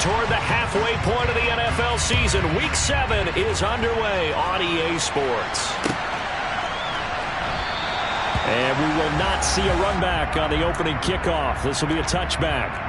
toward the halfway point of the NFL season. Week 7 is underway on EA Sports. And we will not see a run back on the opening kickoff. This will be a touchback.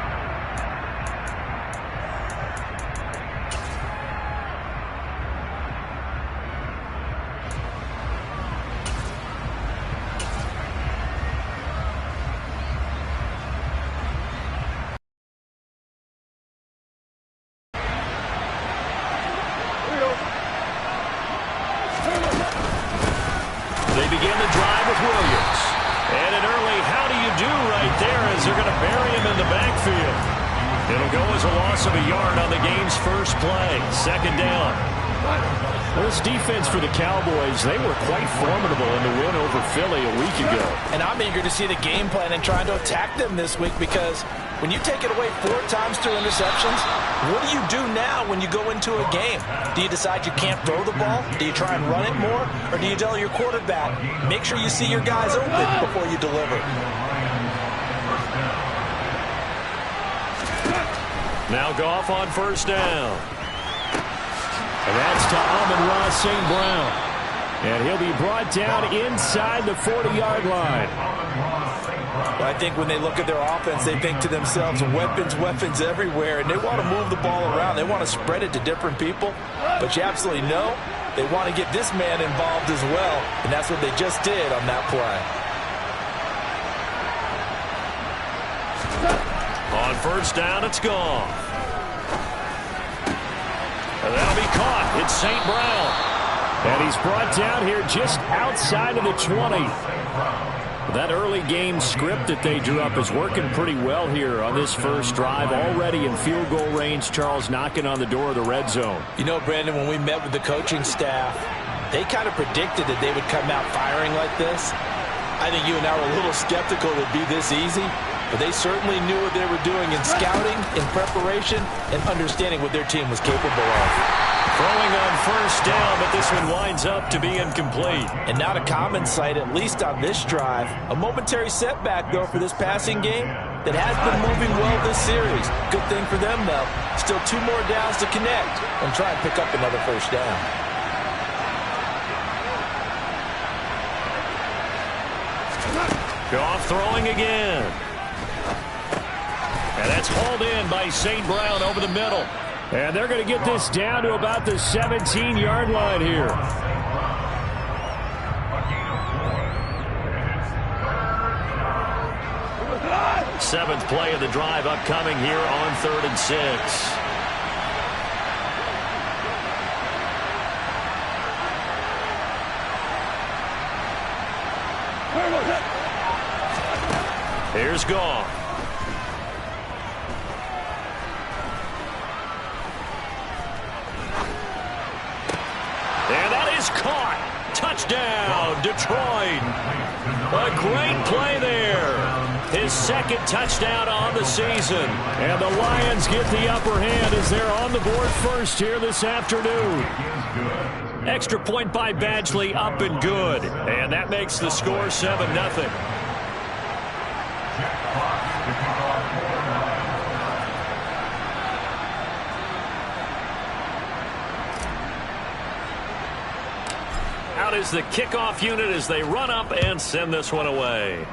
They begin the drive with Williams. And an early how do you do right there as they're going to bury him in the backfield. It'll go as a loss of a yard on the game's first play. Second down. Well, this defense for the Cowboys, they were quite formidable in the win over Philly a week ago. And I'm eager to see the game plan and trying to attack them this week, because when you take it away 4 times through interceptions, what do you do now when you go into a game? Do you decide you can't throw the ball? Do you try and run it more? Or do you tell your quarterback, make sure you see your guys open before you deliver? Now Goff on first down. And that's to Amon-Ra St. Brown. And he'll be brought down inside the 40-yard line. Well, I think when they look at their offense, they think to themselves, weapons everywhere, and they want to move the ball around. They want to spread it to different people. But you absolutely know they want to get this man involved as well, and that's what they just did on that play. On first down, it's gone. And that'll be caught. It's St. Brown. And he's brought down here just outside of the 20. That early game script that they drew up is working pretty well here on this first drive. Already in field goal range, Charles, knocking on the door of the red zone. You know, Brandon, when we met with the coaching staff, they kind of predicted that they would come out firing like this. I think you and I were a little skeptical it would be this easy, but they certainly knew what they were doing in scouting, in preparation, and understanding what their team was capable of. Throwing on first down, but this one winds up to be incomplete. And not a common sight, at least on this drive. A momentary setback, though, for this passing game that has been moving well this series. Good thing for them, though. Still 2 more downs to connect and try and pick up another first down. Goff throwing again. And that's hauled in by St. Brown over the middle. And they're going to get this down to about the 17-yard line here. Seventh play of the drive upcoming here on 3rd and 6. Here's Goff. And that is caught. Touchdown, Detroit. A great play there. His second touchdown on the season. And the Lions get the upper hand as they're on the board first here this afternoon. Extra point by Badgley, up and good. And that makes the score 7-0. Out is the kickoff unit as they run up and send this one away.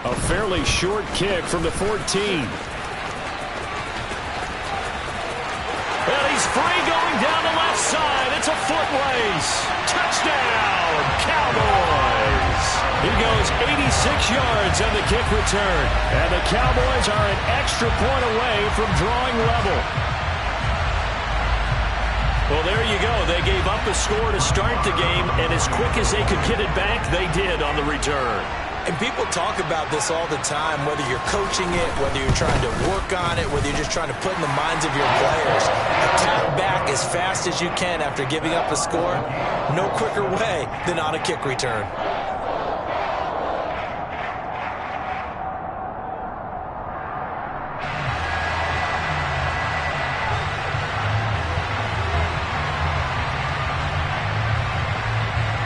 A fairly short kick from the 14. And he's free going down the left side. It's a foot race. Touchdown, Cowboys. He goes 86 yards on the kick return. And the Cowboys are an extra point away from drawing level. Well, there you go. They gave up a score to start the game, and as quick as they could get it back, they did on the return. And people talk about this all the time, whether you're coaching it, whether you're trying to work on it, whether you're just trying to put in the minds of your players. Attack back as fast as you can after giving up a score. No quicker way than on a kick return.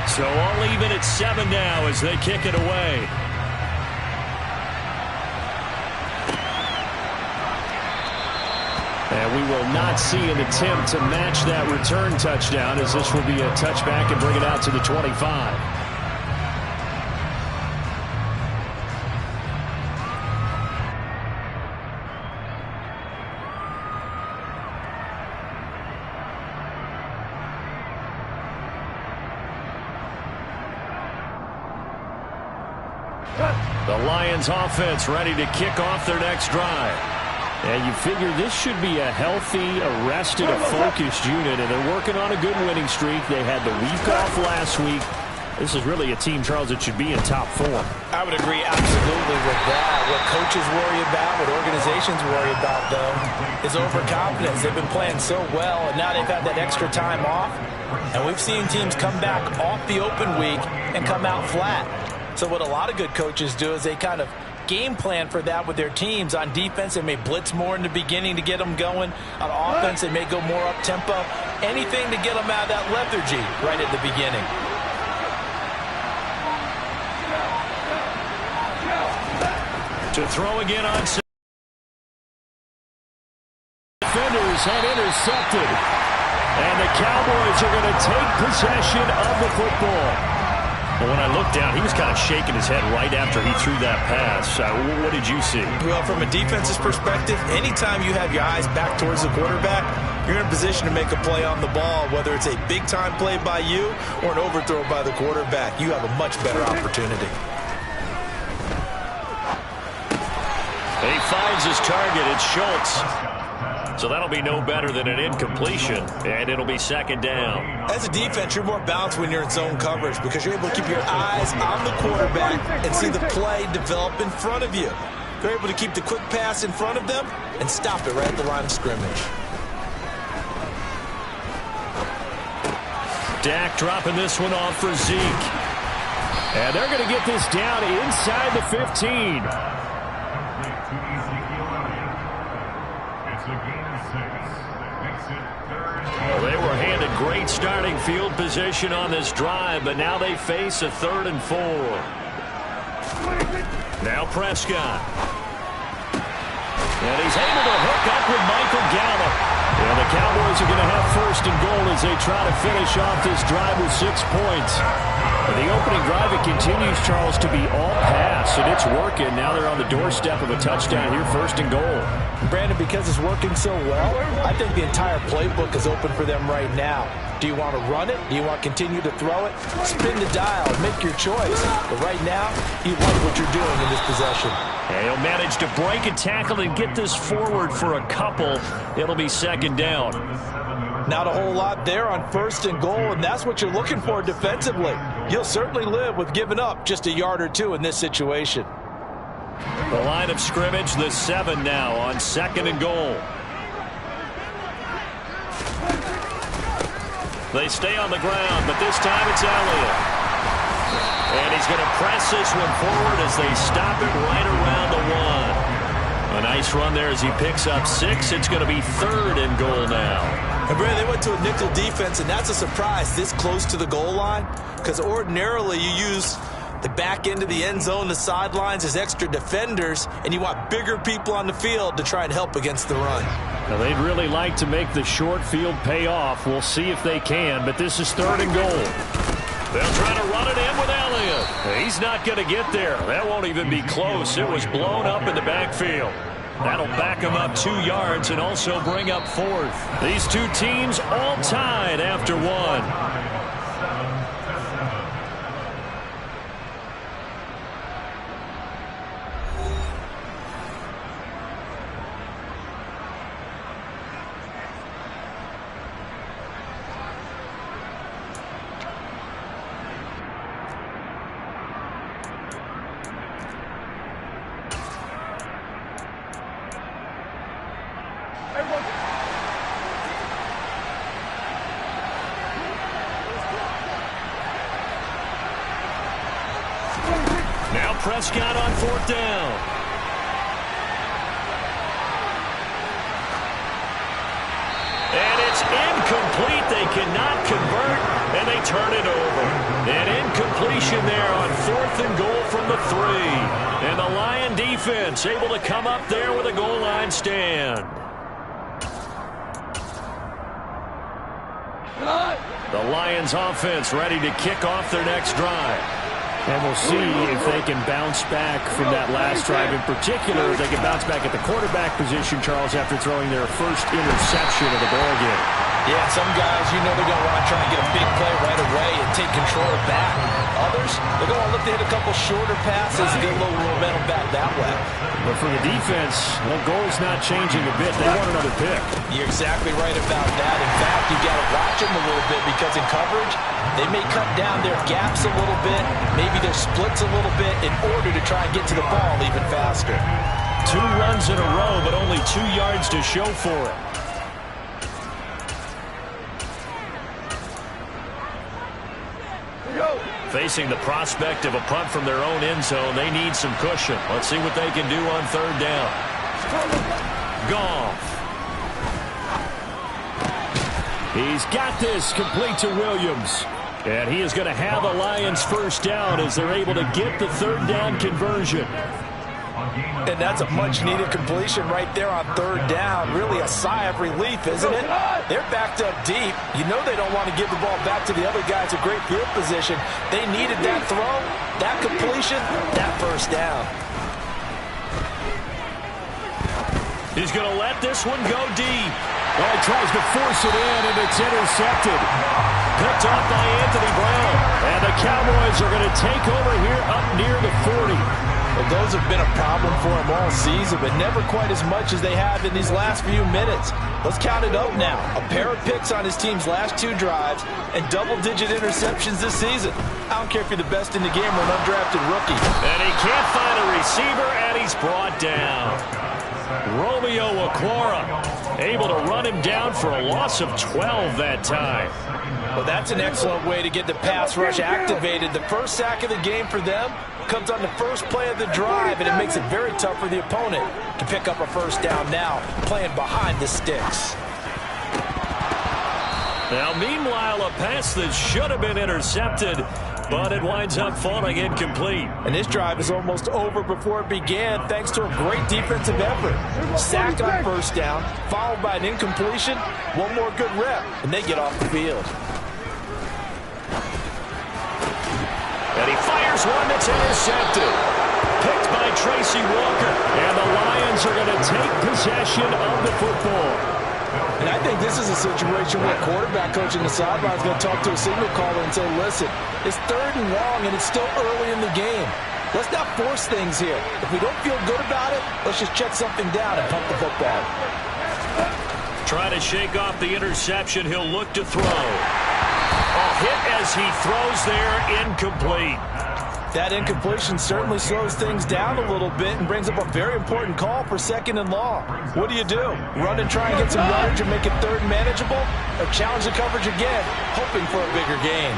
So all even at 7 now as they kick it away. And we will not see an attempt to match that return touchdown, as this will be a touchback and bring it out to the 25. The Lions offense ready to kick off their next drive. And you figure this should be a healthy, arrested, a focused unit, and they're working on a good winning streak. They had the week off last week. This is really a team, Charles, that should be in top form. I would agree absolutely with that. What coaches worry about, what organizations worry about, though, is overconfidence. They've been playing so well, and now they've had that extra time off. And we've seen teams come back off the open week and come out flat. So what a lot of good coaches do is they kind of game plan for that with their teams. On defense, they may blitz more in the beginning to get them going. On offense, they may go more up-tempo. Anything to get them out of that lethargy right at the beginning. To throw again on defenders had intercepted. And the Cowboys are going to take possession of the football. Well, when I looked down, he was kind of shaking his head right after he threw that pass. What did you see? Well, from a defense's perspective, anytime you have your eyes back towards the quarterback, you're in a position to make a play on the ball, whether it's a big-time play by you or an overthrow by the quarterback. You have a much better opportunity. He finds his target. It's Schultz. So that'll be no better than an incompletion, and it'll be second down. As a defense, you're more balanced when you're in zone coverage because you're able to keep your eyes on the quarterback and see the play develop in front of you. You're able to keep the quick pass in front of them and stop it right at the line of scrimmage. Dak dropping this one off for Zeke. And they're going to get this down inside the 15. Well, they were handed great starting field position on this drive, but now they face a 3rd and 4. Now Prescott. And he's able to hook up with Michael Gallup. And the Cowboys are going to have 1st and goal as they try to finish off this drive with 6 points. The opening drive, it continues, Charles, to be all pass, and it's working. Now they're on the doorstep of a touchdown here, 1st and goal. Brandon, because it's working so well, I think the entire playbook is open for them right now. Do you want to run it? Do you want to continue to throw it? Spin the dial. Make your choice. But right now, you like what you're doing in this possession. And he'll manage to break a tackle and get this forward for a couple. It'll be 2nd down. Not a whole lot there on 1st and goal, and that's what you're looking for defensively. You'll certainly live with giving up just a yard or 2 in this situation. The line of scrimmage, the 7 now on 2nd and goal. They stay on the ground, but this time it's Elliott. And he's going to press this one forward as they stop it right around the 1. A nice run there as he picks up 6. It's going to be 3rd and goal now. And Brandon, they went to a nickel defense, and that's a surprise this close to the goal line, because ordinarily you use the back end of the end zone, the sidelines as extra defenders, and you want bigger people on the field to try and help against the run. Now, they'd really like to make the short field pay off. We'll see if they can, but this is 3rd and goal. They'll try to run it in with Elliott. He's not going to get there. That won't even be close. It was blown up in the backfield. That'll back them up 2 yards and also bring up 4th. These two teams all tied after 1. Now Prescott on 4th down. And it's incomplete. They cannot convert, and they turn it over. An incompletion there on 4th and goal from the 3. And the Lion defense able to come up there with a goal line stand. The Lions offense ready to kick off their next drive. And we'll see if they can bounce back from that last drive. In particular, if they can bounce back at the quarterback position, Charles, after throwing their first interception of the ballgame. Yeah, some guys, you know they're going to want to try and get a big play right away and take control back. Others, they're going to look to hit a couple shorter passes and get a little momentum back that way. But for the defense, the goal's not changing a bit. They want another pick. You're exactly right about that. In fact, you've got to watch them a little bit because in coverage, they may cut down their gaps a little bit, maybe their splits a little bit in order to try and get to the ball even faster. 2 runs in a row, but only 2 yards to show for it. Facing the prospect of a punt from their own end zone, they need some cushion. Let's see what they can do on 3rd down. Goff. He's got this, complete to Williams. And he is going to have the Lions first down as they're able to get the 3rd down conversion. And that's a much-needed completion right there on 3rd down. Really a sigh of relief, isn't it? They're backed up deep. You know they don't want to give the ball back to the other guys. A great field position. They needed that throw, that completion, that first down. He's going to let this one go deep. Oh, he tries to force it in, and it's intercepted. Picked off by Anthony Brown. And the Cowboys are going to take over here up near the 40. Well, those have been a problem for him all season, but never quite as much as they have in these last few minutes. Let's count it up now. A pair of picks on his team's last 2 drives and double-digit interceptions this season. I don't care if you're the best in the game or an undrafted rookie. And he can't find a receiver, and he's brought down. Romeo Okwara able to run him down for a loss of 12 that time. Well, that's an excellent way to get the pass rush activated. The first sack of the game for them comes on the first play of the drive, and it makes it very tough for the opponent to pick up a first down now, playing behind the sticks. Now, meanwhile, a pass that should have been intercepted, but it winds up falling incomplete. And this drive is almost over before it began, thanks to a great defensive effort. Sack on first down, followed by an incompletion, one more good rep, and they get off the field. And he fires one that's intercepted. Picked by Tracy Walker. And the Lions are going to take possession of the football. And I think this is a situation where quarterback coach in the sideline is going to talk to a signal caller and say, listen, it's 3rd and long and it's still early in the game. Let's not force things here. If we don't feel good about it, let's just check something down and pump the football. Try to shake off the interception. He'll look to throw. A hit as he throws there, incomplete. That incompletion certainly slows things down a little bit and brings up a very important call for 2nd and long. What do? Run and try and get some yardage and make it 3rd and manageable? Or challenge the coverage again, hoping for a bigger gain?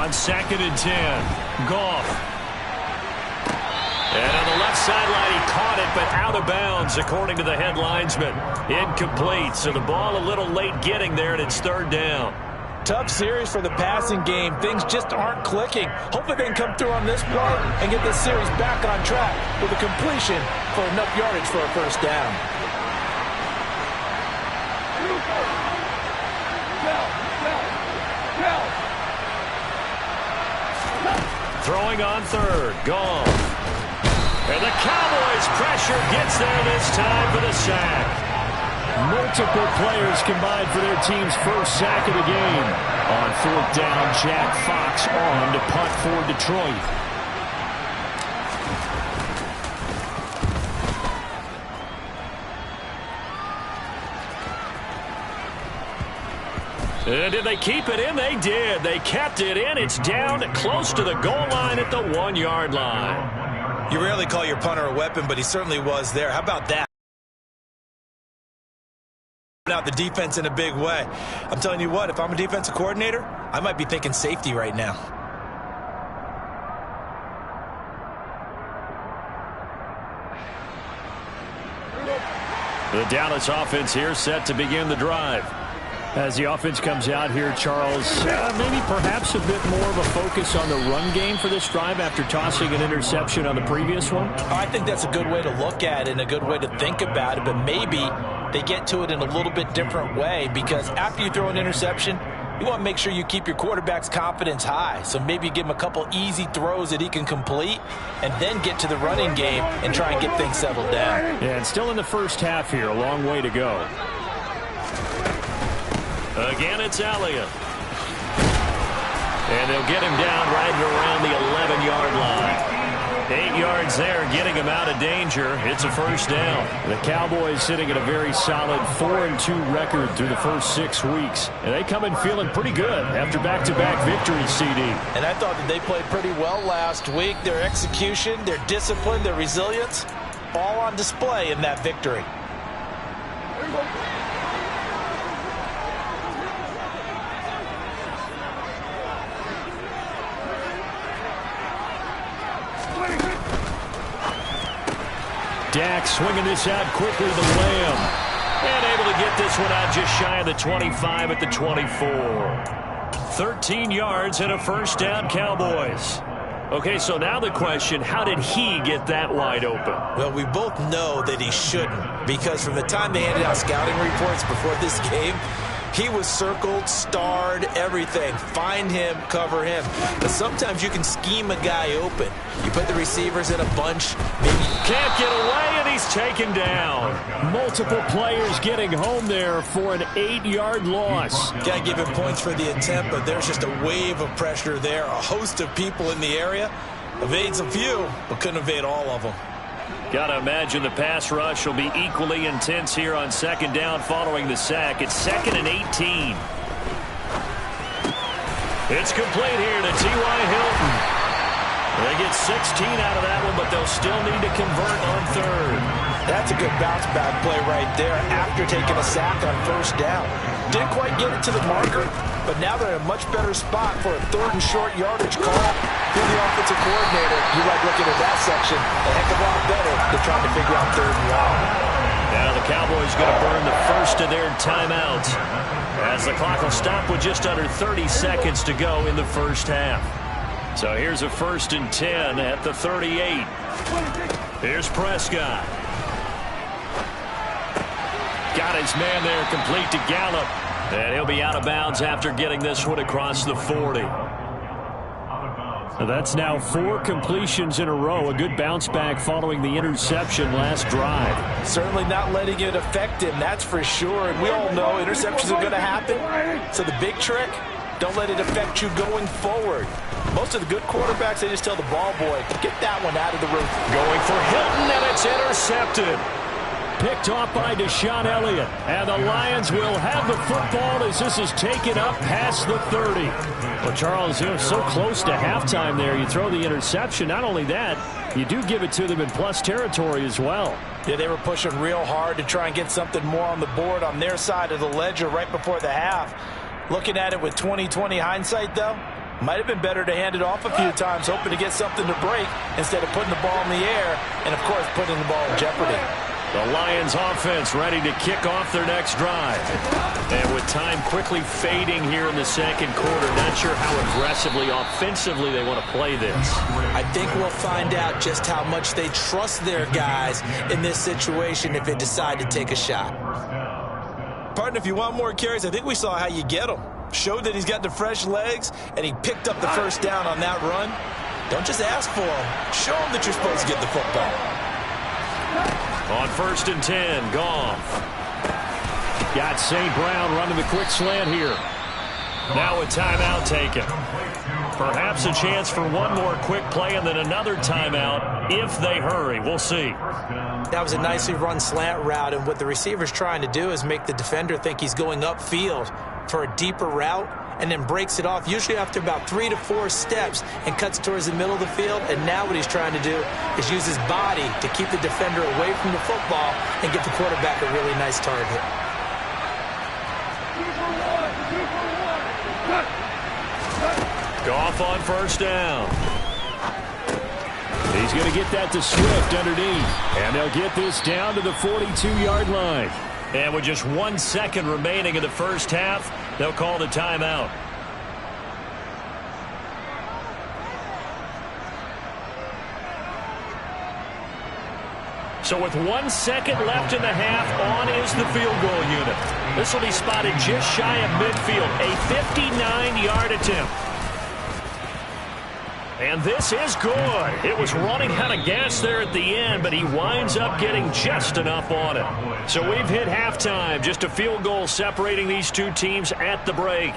On 2nd and 10, Goff. And on the left sideline, he caught it, but out of bounds, according to the head linesman. Incomplete, so the ball a little late getting there, and it's 3rd down. Tough series for the passing game. Things just aren't clicking. Hopefully they can come through on this play and get this series back on track with a completion for enough yardage for a first down. Throwing on 3rd, Goff. And the Cowboys' pressure gets there this time for the sack. Multiple players combined for their team's first sack of the game. On 4th down, Jack Fox on to punt for Detroit. And did they keep it in? They did. They kept it in. It's down close to the goal line at the 1-yard line. You rarely call your punter a weapon, but he certainly was there. How about that? Out the defense in a big way. I'm telling you what, if I'm a defensive coordinator, I might be thinking safety right now. The Dallas offense here set to begin the drive. As the offense comes out here, Charles, maybe perhaps a bit more of a focus on the run game for this drive after tossing an interception on the previous one? I think that's a good way to look at it and a good way to think about it, but maybe they get to it in a little bit different way, because after you throw an interception, you want to make sure you keep your quarterback's confidence high. So maybe give him a couple easy throws that he can complete and then get to the running game and try and get things settled down. Yeah, and still in the first half here, a long way to go. Again, it's Elliott. And they'll get him down right around the 11-yard line. 8 yards there, getting him out of danger. It's a first down. The Cowboys sitting at a very solid 4-2 record through the first 6 weeks. And they come in feeling pretty good after back-to-back victories, CD. And I thought that they played pretty well last week. Their execution, their discipline, their resilience, all on display in that victory. Dak swinging this out quickly to Lamb. And able to get this one out just shy of the 25 at the 24. 13 yards and a first down, Cowboys. Okay, so now the question, how did he get that wide open? Well, we both know that he shouldn't, because from the time they handed out scouting reports before this game, he was circled, starred, everything. Find him, cover him. But sometimes you can scheme a guy open. You put the receivers in a bunch. Maybe can't get away, and he's taken down. Multiple players getting home there for an 8-yard loss. Can't give him points for the attempt, but there's just a wave of pressure there. A host of people in the area. Evades a few, but couldn't evade all of them. Got to imagine the pass rush will be equally intense here on second down following the sack. It's 2nd and 18. It's complete here to T.Y. Hilton. They get 16 out of that one, but they'll still need to convert on third. That's a good bounce-back play right there after taking a sack on first down. Didn't quite get it to the marker, but now they're in a much better spot for a 3rd and short yardage call. You're the offensive coordinator. You like looking at that section a heck of a lot better than trying to figure out 3rd and long. Now the Cowboys going to burn the first of their timeouts as the clock will stop with just under 30 seconds to go in the first half. So here's a 1st and 10 at the 38. Here's Prescott. Got his man there, complete to Gallup. And he'll be out of bounds after getting this one across the 40. That's now 4 completions in a row. A good bounce back following the interception last drive. Certainly not letting it affect him, that's for sure. And we all know interceptions are going to happen. So the big trick, don't let it affect you going forward. Most of the good quarterbacks, they just tell the ball boy, get that one out of the room. Going for Hilton, and it's intercepted. Picked off by Deshaun Elliott. And the Lions will have the football as this is taken up past the 30. Well, Charles, you're so close to halftime there. You throw the interception. Not only that, you do give it to them in plus territory as well. Yeah, they were pushing real hard to try and get something more on the board on their side of the ledger right before the half. Looking at it with 20/20 hindsight, though, might have been better to hand it off a few times, hoping to get something to break instead of putting the ball in the air and, of course, putting the ball in jeopardy. The Lions offense ready to kick off their next drive. And with time quickly fading here in the second quarter, not sure how aggressively, offensively they want to play this. I think we'll find out just how much they trust their guys in this situation if they decide to take a shot. Partner, if you want more carries, I think we saw how you get them. Showed that he's got the fresh legs, and he picked up the first down on that run. Don't just ask for them. Show them that you're supposed to get the football. On 1st and 10, Goff. Got St. Brown running the quick slant here. Now a timeout taken. Perhaps a chance for one more quick play and then another timeout if they hurry. We'll see. That was a nicely run slant route, and what the receiver's trying to do is make the defender think he's going upfield for a deeper route and then breaks it off, usually after about 3 to 4 steps, and cuts towards the middle of the field. And now what he's trying to do is use his body to keep the defender away from the football and get the quarterback a really nice target. Goff on 1st down. He's going to get that to Swift underneath. And they'll get this down to the 42-yard line. And with just 1 second remaining in the first half, they'll call the timeout. So with 1 second left in the half, on is the field goal unit. This will be spotted just shy of midfield, a 59-yard attempt. And this is good. It was running out of gas there at the end, but he winds up getting just enough on it. So we've hit halftime, just a field goal separating these two teams at the break.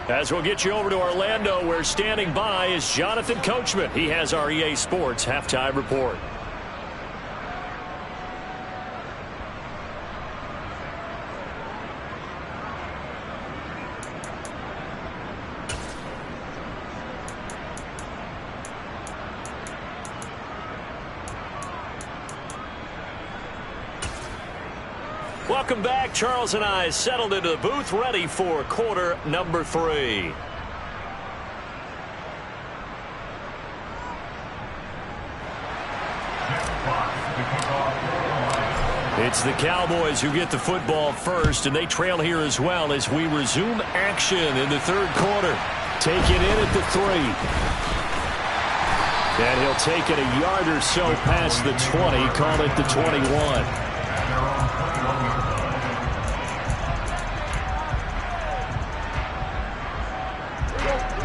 As we'll get you over to Orlando, where standing by is Jonathan Coachman. He has our EA Sports halftime report. Welcome back. Charles and I settled into the booth, ready for quarter number 3. It's the Cowboys who get the football first, and they trail here as well as we resume action in the third quarter. Take it in at the 3. And he'll take it a yard or so past the 20, call it the 21.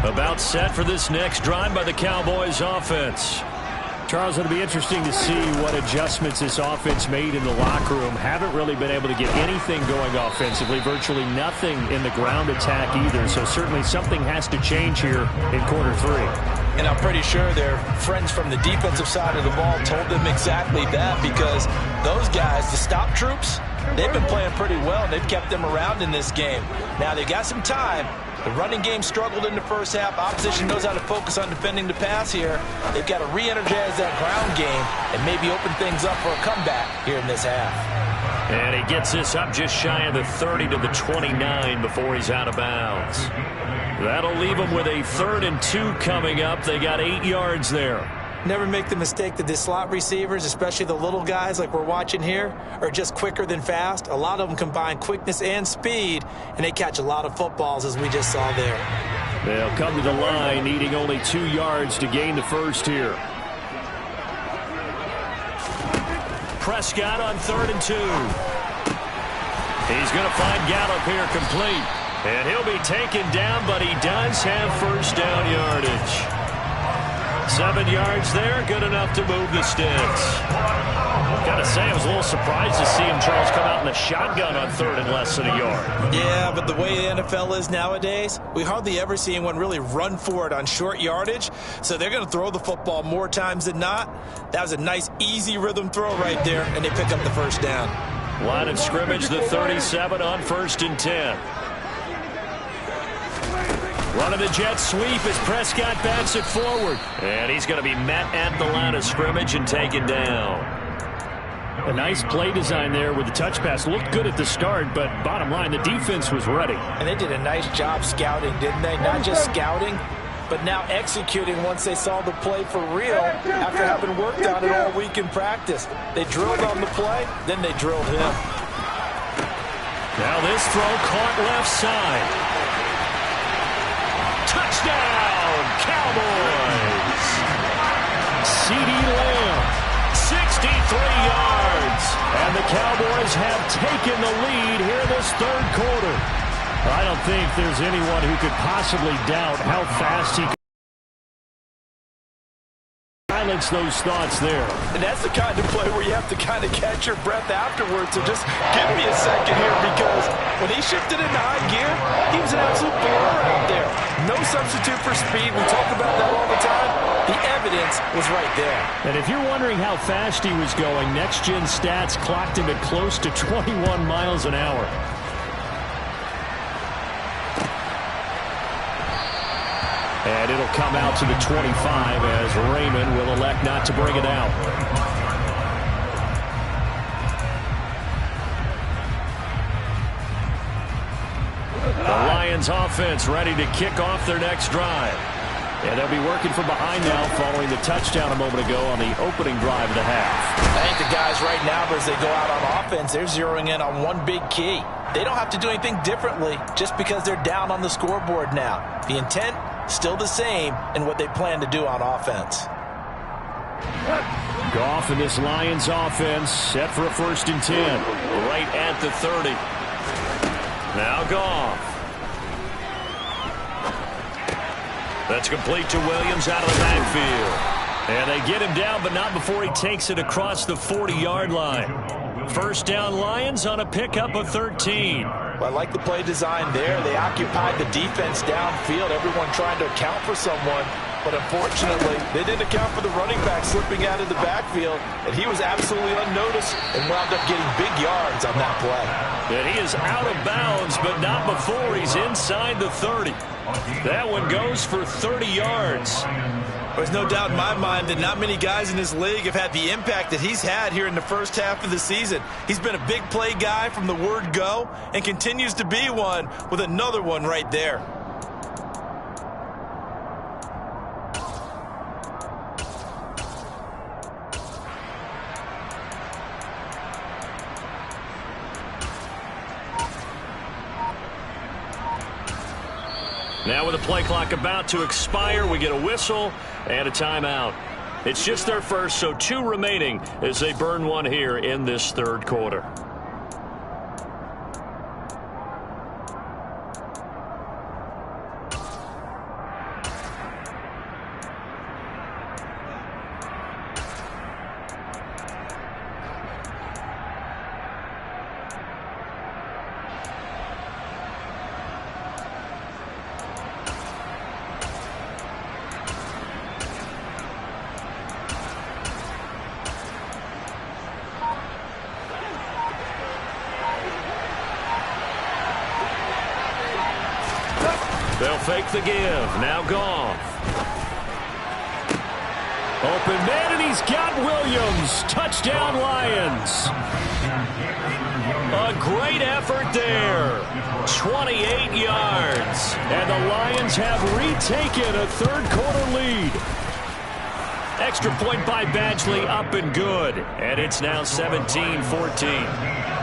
About set for this next drive by the Cowboys offense. Charles, it'll be interesting to see what adjustments this offense made in the locker room. Haven't really been able to get anything going offensively, virtually nothing in the ground attack either. So certainly something has to change here in quarter 3. And I'm pretty sure their friends from the defensive side of the ball told them exactly that, because those guys, the stop troops, they've been playing pretty well. They've kept them around in this game. Now they've got some time. The running game struggled in the first half. Opposition knows how to focus on defending the pass here. They've got to re-energize that ground game and maybe open things up for a comeback here in this half. And he gets this up just shy of the 30 to the 29 before he's out of bounds. That'll leave them with a 3rd and 2 coming up. They got 8 yards there. Never make the mistake that the slot receivers, especially the little guys like we're watching here, are just quicker than fast. A lot of them combine quickness and speed, and they catch a lot of footballs, as we just saw there. They'll come to the line, needing only 2 yards to gain the first here. Prescott on 3rd and 2. He's going to find Gallup here complete. And he'll be taken down, but he does have first down yardage. 7 yards there, good enough to move the sticks. Gotta say, I was a little surprised to see him, Charles, come out in a shotgun on 3rd and less than a yard. Yeah, but the way the NFL is nowadays, we hardly ever see anyone really run for it on short yardage. So they're going to throw the football more times than not. That was a nice, easy rhythm throw right there, and they pick up the first down. Line of scrimmage, the 37 on 1st and 10. Running the jet sweep as Prescott bats it forward. And he's going to be met at the line of scrimmage and taken down. A nice play design there with the touch pass. Looked good at the start, but bottom line, the defense was ready. And they did a nice job scouting, didn't they? Not just scouting, but now executing once they saw the play for real after having worked on it all week in practice. They drilled on the play, then they drilled him. Now this throw caught left side. Touchdown, Cowboys! CeeDee Lamb, 63 yards. And the Cowboys have taken the lead here in this third quarter. I don't think there's anyone who could possibly doubt how fast he could silence those thoughts there. And that's the kind of play where you have to kind of catch your breath afterwards. So just give me a second here, because when he shifted into high gear, he was an absolute blur out there. No substitute for speed. We talk about that all the time. The evidence was right there. And if you're wondering how fast he was going, Next Gen Stats clocked him at close to 21 miles an hour. And it'll come out to the 25 as Raymond will elect not to bring it out. The Lions offense ready to kick off their next drive. And they'll be working from behind now following the touchdown a moment ago on the opening drive of the half. I think the guys right now, as they go out on offense, they're zeroing in on one big key. They don't have to do anything differently just because they're down on the scoreboard now. The intent, still the same in what they plan to do on offense. Goff in this Lions offense set for a 1st and 10. Right at the 30. Now Goff. That's complete to Williams out of the backfield. And they get him down, but not before he takes it across the 40-yard line. 1st down Lions on a pickup of 13. Well, I like the play design there. They occupied the defense downfield, everyone trying to account for someone. But unfortunately, they didn't account for the running back slipping out of the backfield, and he was absolutely unnoticed and wound up getting big yards on that play. And he is out of bounds, but not before he's inside the 30. That one goes for 30 yards. There's no doubt in my mind that not many guys in this league have had the impact that he's had here in the first half of the season. He's been a big play guy from the word go and continues to be one with another one right there. Now with the play clock about to expire, we get a whistle and a timeout. It's just their first, so 2 remaining as they burn one here in this 3rd quarter. They'll fake the give. Now Goff. Open man, and he's got Williams. Touchdown, Lions. A great effort there. 28 yards. And the Lions have retaken a 3rd quarter lead. Extra point by Badgley, up and good. And it's now 17-14.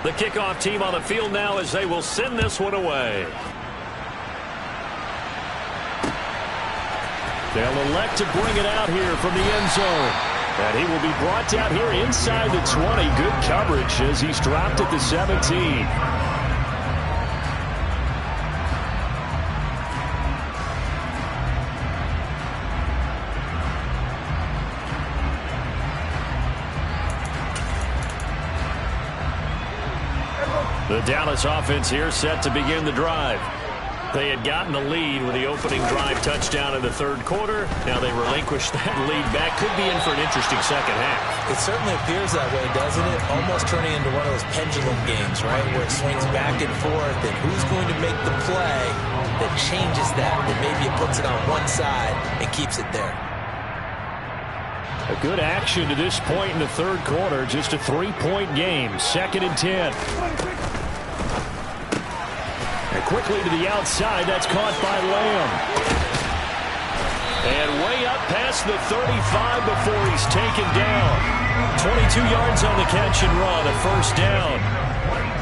The kickoff team on the field now as they will send this one away. They'll elect to bring it out here from the end zone. And he will be brought down here inside the 20. Good coverage as he's dropped at the 17. The Dallas offense here set to begin the drive. They had gotten the lead with the opening drive touchdown in the 3rd quarter. Now they relinquish that lead back. Could be in for an interesting second half. It certainly appears that way, doesn't it? Almost turning into one of those pendulum games, right? Where it swings back and forth, and who's going to make the play that changes that maybe it puts it on one side and keeps it there. A good action to this point in the 3rd quarter. Just a 3-point game. 2nd and 10. And quickly to the outside. That's caught by Lamb. And way up past the 35 before he's taken down. 22 yards on the catch and run. A 1st down.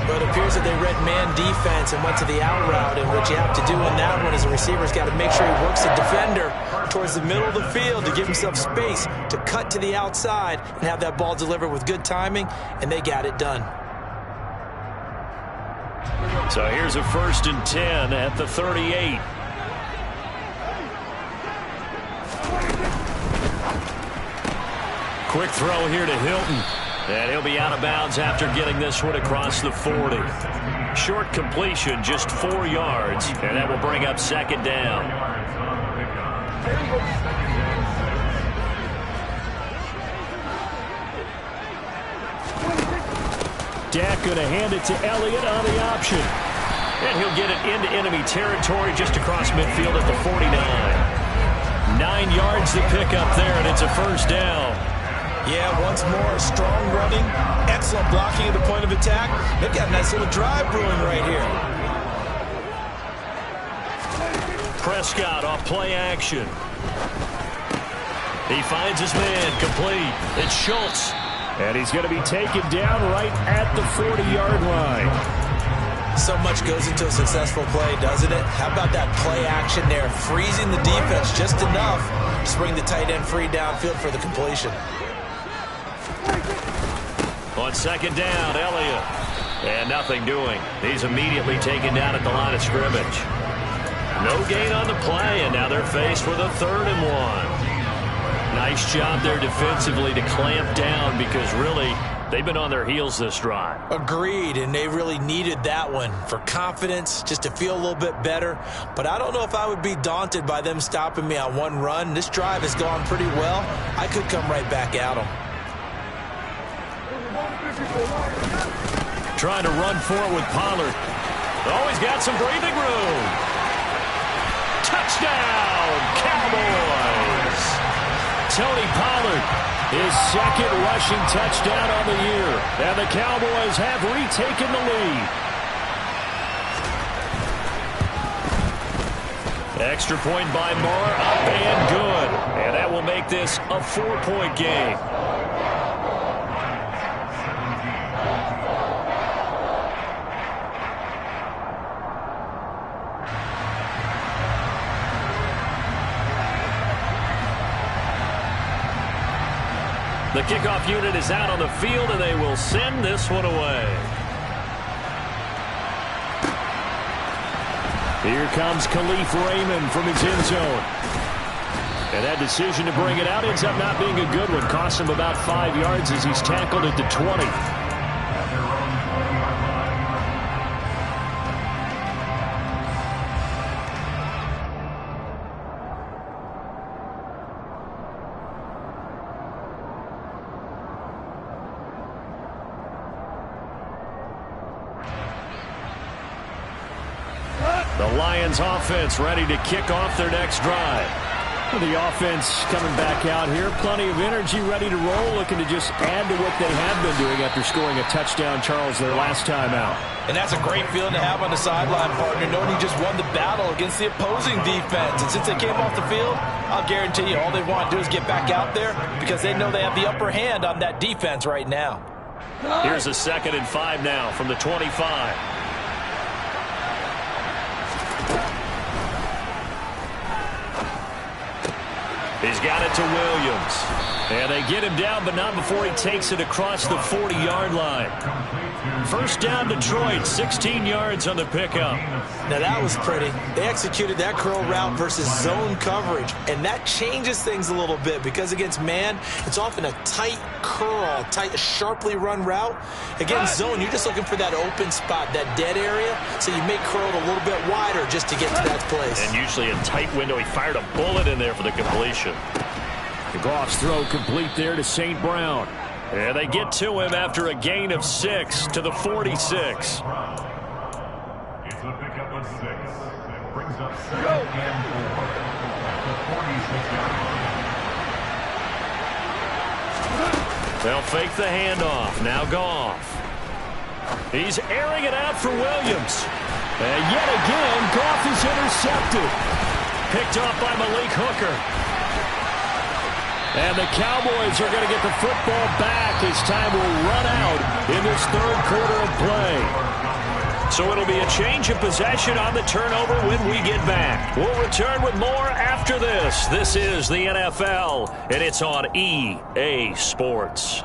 But it appears that they read man defense and went to the out route. And what you have to do in that one is the receiver's got to make sure he works the defender towards the middle of the field to give himself space to cut to the outside and have that ball delivered with good timing, and they got it done. So here's a 1st and 10 at the 38. Quick throw here to Hilton. And he'll be out of bounds after getting this one across the 40. Short completion, just 4 yards, and that will bring up 2nd down. Dak going to hand it to Elliott on the option. And he'll get it into enemy territory just across midfield at the 49. 9 yards to pick up there, and it's a 1st down. Yeah, once more, strong running, excellent blocking at the point of attack. They've got a nice little drive brewing right here. Prescott off play action. He finds his man, complete. It's Schultz. And he's going to be taken down right at the 40-yard line. So much goes into a successful play, doesn't it? How about that play action there, freezing the defense just enough to bring the tight end free downfield for the completion. On second down, Elliott. And nothing doing. He's immediately taken down at the line of scrimmage. No gain on the play, and now they're faced with a 3rd and 1. Nice job there defensively to clamp down because really they've been on their heels this drive. Agreed, and they really needed that one for confidence, just to feel a little bit better. But I don't know if I would be daunted by them stopping me on one run. This drive has gone pretty well. I could come right back at them. Trying to run for it with Pollard. Always got some breathing room. Touchdown, Cowboys! Tony Pollard, his 2nd rushing touchdown on the year. And the Cowboys have retaken the lead. Extra point by Moore, up and good. And that will make this a 4-point game. The kickoff unit is out on the field, and they will send this one away. Here comes Khalif Raymond from his end zone. And that decision to bring it out ends up not being a good one. Cost him about 5 yards as he's tackled at the 20. The Lions offense ready to kick off their next drive. Well, the offense coming back out here. Plenty of energy, ready to roll, looking to just add to what they have been doing after scoring a touchdown, Charles, their last time out. And that's a great feeling to have on the sideline, partner, knowing you just won the battle against the opposing defense. And since they came off the field, I'll guarantee you all they want to do is get back out there because they know they have the upper hand on that defense right now. Here's a 2nd and 5 now from the 25. He's got it to Williams. And they get him down, but not before he takes it across the 40-yard line. First down, Detroit, 16 yards on the pickup. Now that was pretty. They executed that curl route versus zone coverage, and that changes things a little bit because against man, it's often a tight curl, tight, sharply run route. Against zone, you're just looking for that open spot, that dead area, so you make curl a little bit wider just to get to that place. And usually a tight window. He fired a bullet in there for the completion. Goff's throw complete there to St. Brown. And they get to him after a gain of 6 to the 46. It's a pickup of 6. Brings up 7 and 4. The 46-yard line. They'll fake the handoff. Now Goff. He's airing it out for Williams. And yet again, Goff is intercepted. Picked off by Malik Hooker. And the Cowboys are going to get the football back as time will run out in this 3rd quarter of play. So it'll be a change of possession on the turnover when we get back. We'll return with more after this. This is the NFL, and it's on EA Sports.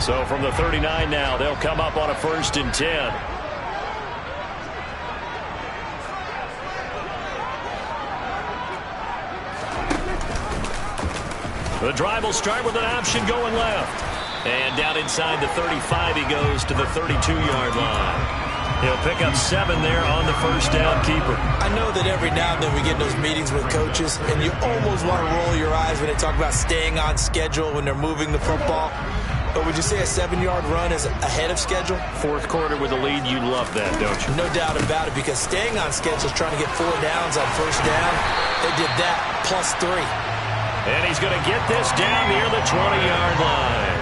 So from the 39 now, they'll come up on a 1st and 10. The drive will start with an option going left. And down inside the 35, he goes to the 32-yard line. He'll pick up 7 there on the first down keeper. I know that every now and then we get those meetings with coaches, and you almost want to roll your eyes when they talk about staying on schedule when they're moving the football. But would you say a 7-yard run is ahead of schedule? 4th quarter with a lead, you love that, don't you? No doubt about it, because staying on schedule is trying to get 4 downs on first down. They did that plus 3. And he's going to get this down near the 20-yard line.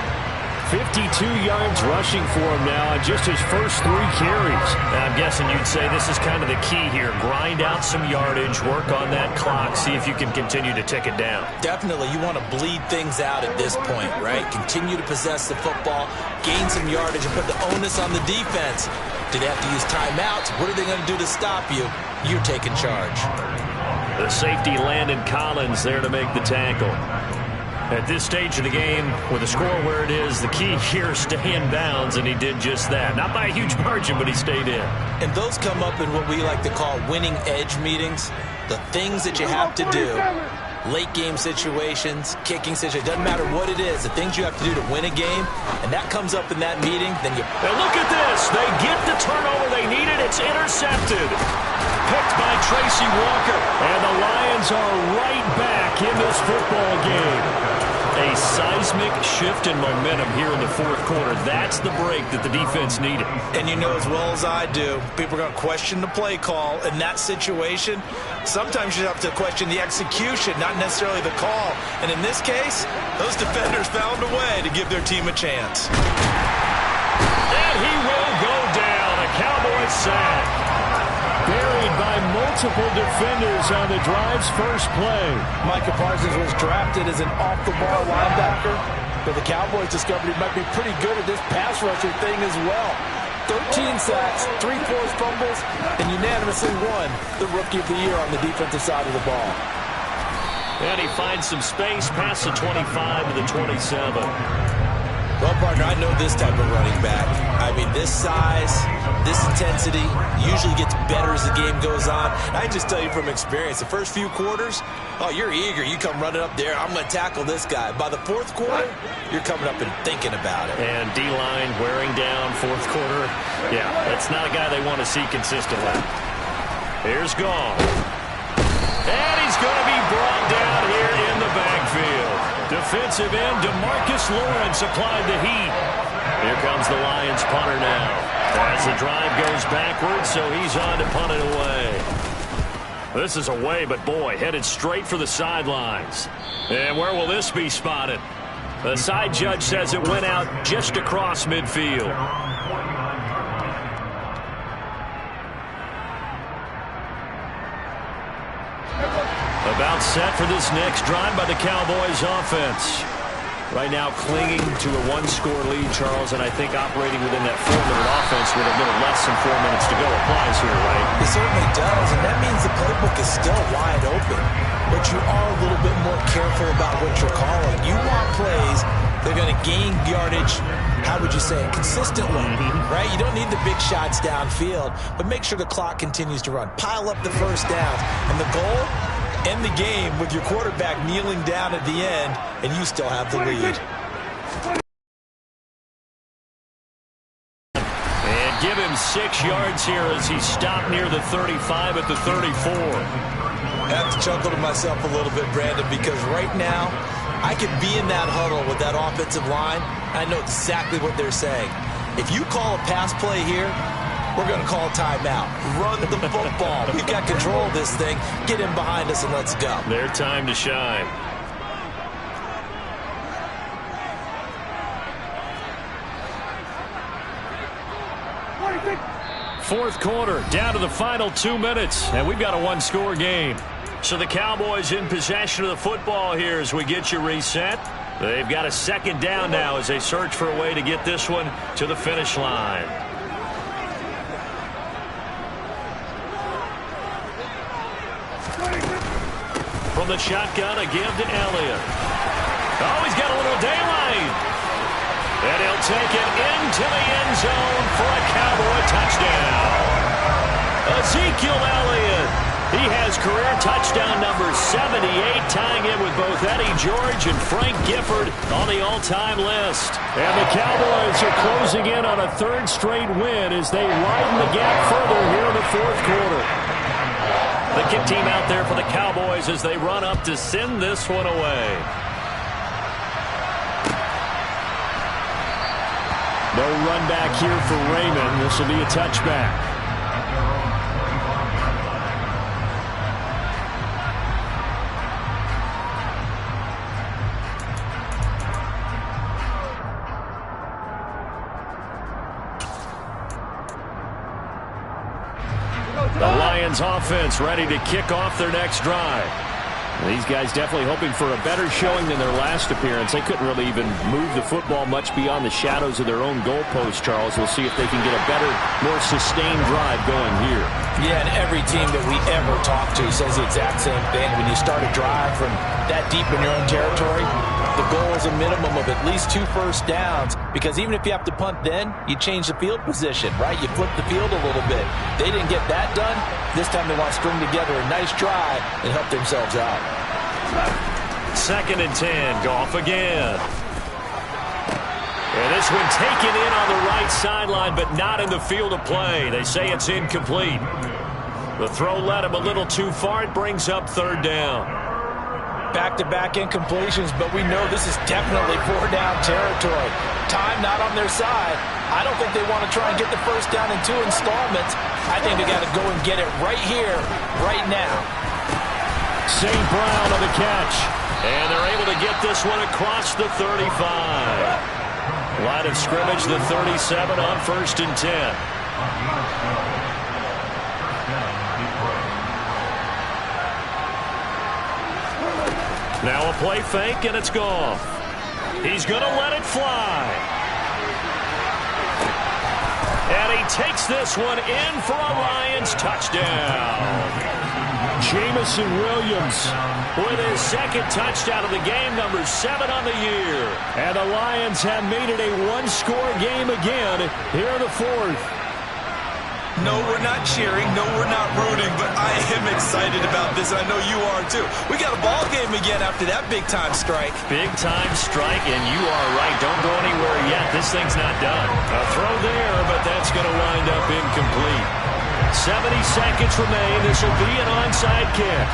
52 yards rushing for him now on just his first 3 carries. I'm guessing you'd say this is kind of the key here. Grind out some yardage, work on that clock, see if you can continue to tick it down. Definitely. You want to bleed things out at this point, right? Continue to possess the football, gain some yardage, and put the onus on the defense. Do they have to use timeouts? What are they going to do to stop you? You're taking charge. The safety, Landon Collins, there to make the tackle. At this stage of the game, with the score where it is, the key here is stay in bounds, and he did just that. Not by a huge margin, but he stayed in. And those come up in what we like to call winning edge meetings. The things that you have to do, late game situations, kicking situations, doesn't matter what it is, the things you have to do to win a game, and that comes up in that meeting, then you... And look at this. They get the turnover they needed. It's intercepted. Picked by Tracy Walker. And the Lions are right back in this football game. A seismic shift in momentum here in the fourth quarter. That's the break that the defense needed. And you know as well as I do, people are going to question the play call in that situation. Sometimes you have to question the execution, not necessarily the call. And in this case, those defenders found a way to give their team a chance. And he will go down. A Cowboys sack. Buried by multiple defenders on the drive's first play. Micah Parsons was drafted as an off-the-ball linebacker, but the Cowboys discovered he might be pretty good at this pass rusher thing as well. 13 sacks, 3 forced fumbles, and unanimously won the Rookie of the Year on the defensive side of the ball. And he finds some space past the 25 to the 27. Well, partner, I know this type of running back. I mean, this size, this intensity usually gets better as the game goes on. I just tell you from experience, the first few quarters, oh, you're eager. You come running up there, I'm going to tackle this guy. By the fourth quarter, you're coming up and thinking about it. And D-line wearing down fourth quarter. Yeah, that's not a guy they want to see consistently. Here's Gall. And he's going to be brought down here in the backfield. Defensive end DeMarcus Lawrence applied the heat. Here comes the Lions punter now. As the drive goes backwards, so he's on to punt it away. This is away, but boy, headed straight for the sidelines. And where will this be spotted? The side judge says it went out just across midfield. About set for this next drive by the Cowboys offense. Right now clinging to a one-score lead, Charles, and I think operating within that 4-minute offense with a little less than 4 minutes to go applies here, right? It certainly does, and that means the playbook is still wide open. But you are a little bit more careful about what you're calling. You want plays that are going to gain yardage, how would you say it, consistently, right? You don't need the big shots downfield, but make sure the clock continues to run. Pile up the first downs, and the goal, end the game with your quarterback kneeling down at the end, and you still have the lead. And give him 6 yards here as he stopped near the 35 at the 34. I have to chuckle to myself a little bit, Brandon, because right now, I could be in that huddle with that offensive line. I know exactly what they're saying. If you call a pass play here, we're going to call a timeout. Run the football. We've got control of this thing. Get in behind us and let's go. Their time to shine. Fourth quarter, down to the final 2 minutes, and we've got a one-score game. So the Cowboys in possession of the football here as we get you reset. They've got a second down now as they search for a way to get this one to the finish line. From the shotgun, a give to Elliott. Oh, he's got a little daylight. And he'll take it into the end zone for a Cowboy touchdown. Ezekiel Elliott. He has career touchdown number 78, tying it with both Eddie George and Frank Gifford on the all-time list. And the Cowboys are closing in on a third straight win as they widen the gap further here in the fourth quarter. The kick team out there for the Cowboys as they run up to send this one away. No run back here for Raymond. This will be a touchback. Lions offense ready to kick off their next drive. These guys definitely hoping for a better showing than their last appearance. They couldn't really even move the football much beyond the shadows of their own goalpost, Charles. We'll see if they can get a better, more sustained drive going here. Yeah, and every team that we ever talk to says the exact same thing. When you start a drive from that deep in your own territory, the goal is a minimum of at least 2 first downs, because even if you have to punt then, you change the field position, right? You flip the field a little bit. They didn't get that done. This time they want to string together a nice drive and help themselves out. 2nd and 10. Goff again. And this one taken in on the right sideline, but not in the field of play. They say it's incomplete. The throw led him a little too far. It brings up 3rd down. Back-to-back incompletions, but we know this is definitely 4-down territory. Time not on their side. I don't think they want to try and get the first down in 2 installments. I think they got to go and get it right here, right now. St. Brown on the catch. And they're able to get this one across the 35. Line of scrimmage, the 37 on 1st and 10. Now a play fake, and it's gone. He's going to let it fly. And he takes this one in for a Lions touchdown. Jamison Williams with his 2nd touchdown of the game, number 7 on the year. And the Lions have made it a 1-score game again here in the 4th. No, we're not cheering. No, we're not rooting, but I am excited about this, and I know you are too. We got a ball game again after that big-time strike. Big-time strike, and you are right. Don't go anywhere yet. This thing's not done. A throw there, but that's going to wind up incomplete. 70 seconds remain. This will be an onside kick.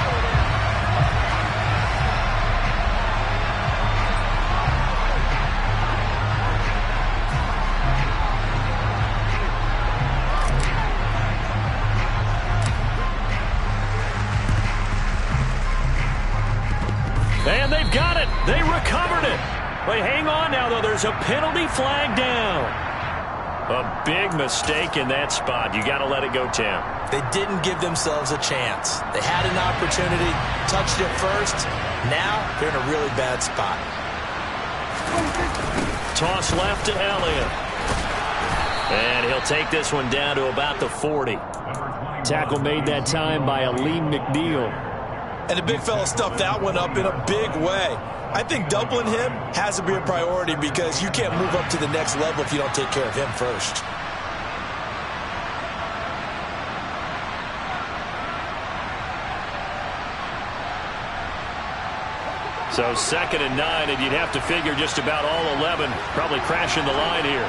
And they've got it. They recovered it. Wait, hang on now, though. There's a penalty flag down. A big mistake in that spot. You got to let it go, Tim. They didn't give themselves a chance. They had an opportunity, touched it first. Now they're in a really bad spot. Toss left to Elliott. And he'll take this one down to about the 40. Tackle made that time by Aleem McNeil. And the big fella stuffed that one up in a big way. I think doubling him has to be a priority, because you can't move up to the next level if you don't take care of him first. So 2nd and 9, and you'd have to figure just about all 11 probably crashing the line here.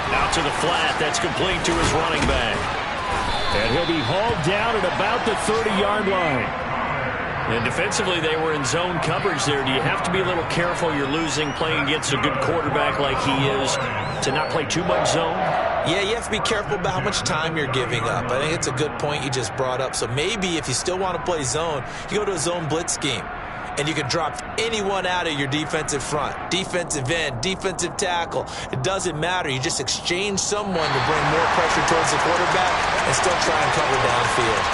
Out to the flat. That's complete to his running back. And he'll be hauled down at about the 30-yard line. And defensively, they were in zone coverage there. Do you have to be a little careful? You're losing playing against a good quarterback like he is to not play too much zone? Yeah, you have to be careful about how much time you're giving up. I think it's a good point you just brought up. So maybe if you still want to play zone, you go to a zone blitz scheme. And you can drop anyone out of your defensive front, defensive end, defensive tackle. It doesn't matter. You just exchange someone to bring more pressure towards the quarterback and still try and cover downfield.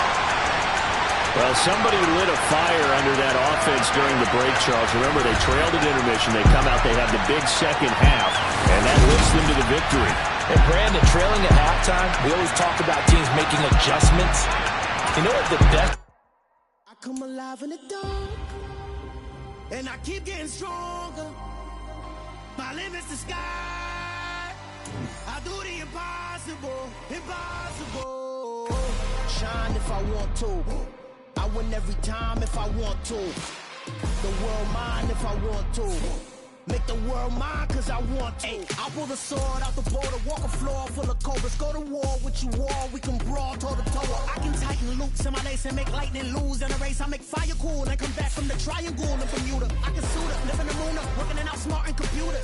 Well, somebody lit a fire under that offense during the break, Charles. Remember, they trailed at intermission. They come out, they have the big second half, and that lifts them to the victory. And Brandon, trailing at halftime, we always talk about teams making adjustments. You know what the best? I come alive in the dark. And I keep getting stronger. My limit's the sky. I do the impossible, impossible. Shine if I want to. I win every time if I want to. The world mine if I want to. Make the world mine cause I want to. I pull the sword out the border, walk a floor full of cobras. Go to war with you all, we can brawl toe to toe. I can tighten loops in my lace and make lightning lose in a race. I make fire cool and come back from the triangle in Bermuda. I can suit up, live in the moon up, working and outsmarting computers.